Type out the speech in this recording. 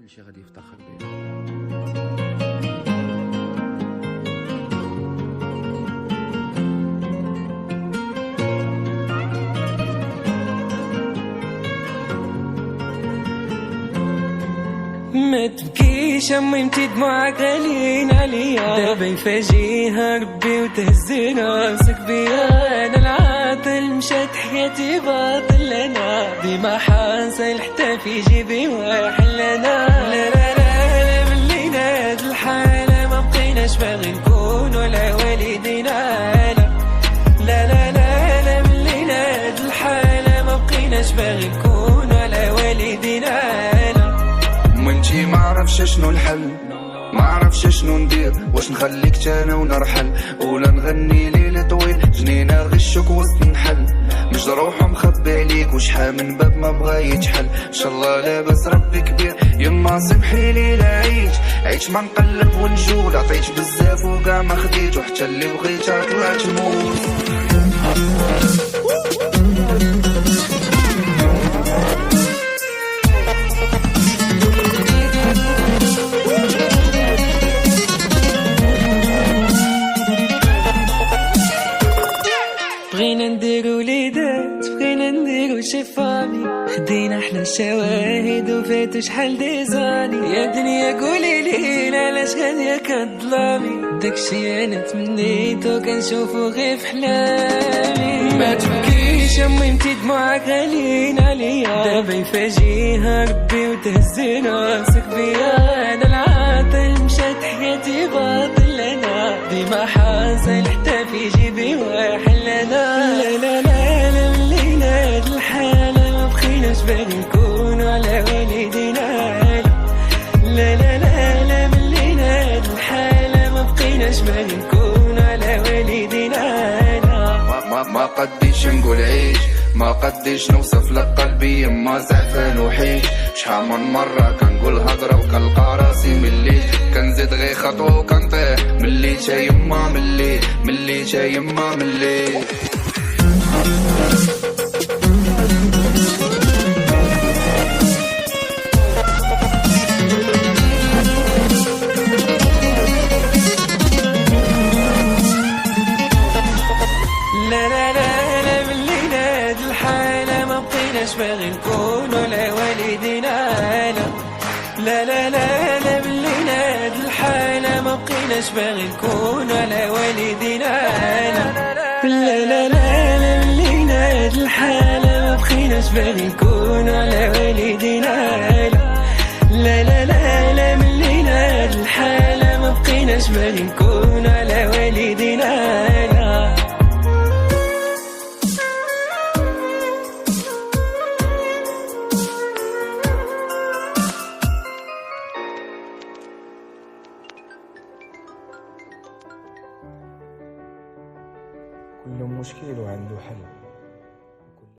كل شيء غادي يفتخر به. ما تبكيش امي انتي دموعك غاليين عليا، دابا يفاجئها ربي وتهز راسك بيا. انا العاطل مشات حياتي باطل، انا ديما حاصل حتى في جيبي واحل. انا لا لا لا من لينا هاد الحالة ما بقيناش باغي نكون ولا والدينا. لا لا لا لا من لينا هاد الحالة ما بقيناش باغي نكون ولا والدينا. وانتي معرفش شنو الحل، معرفش شنو ندير، واش نخليك تانا ونرحل ولا نغني ليل طويل جنينة غشك وسط نحل. مش روح مخبي عليك وشحال من باب ما بغا يتحل. ان شاء الله لاباس ربي كبير، يما سمحي لي لا عيش ما نقلب ونجول. عطيت بزاف وكاع ما خديت، وحتى اللي بغيتها طلعت موت. بغينا نديرو وليدات، بغينا نديرو شي فامي، خدينا احنا الشواهد وفاتو شحال ديزاني. يا دنيا قولي لي علاش غادية كظلامي، داكشي انا تمنيتو كنشوفو غير في حلامي. ما تبكيش امي انتي دموعك غاليين عليا، دابا يفاجئها ربي وتهز راسك بيا. انا العاطل مشات حياتي باطل، انا ديما حاصل حتى في جيبي واحل. انا لا لا لا لا من لينا هاد الحالة ما بقيناش باغي نكون على والدينا. لا لا لا لا من لينا هاد الحالة ما بقيناش باغي نكون على والدينا. ما قديش نقول عيش، ما قديش نوصف لك قلبي يما زعفان وحيش. شحال من مرة كنقول هضرة وكنلقى راسي ملي كنزيد غير خطوة وكنطيح. ملي تا يما ملي تا يما ملي. لا لا لا لا من لينا هاد الحالة ما بقيناش باغي نكون ولا والدينا. لا لا لا لا من لينا هاد الحالة ما بقيناش باغي نكون ولا والدينا. لا لا لا لا من لينا هاد الحالة ما بقيناش باغي نكون ولا والدينا. لا لا لا لا من لينا هاد الحالة ما بقيناش باغي نكون ولا والدينا. كل مشكل وعنده حل.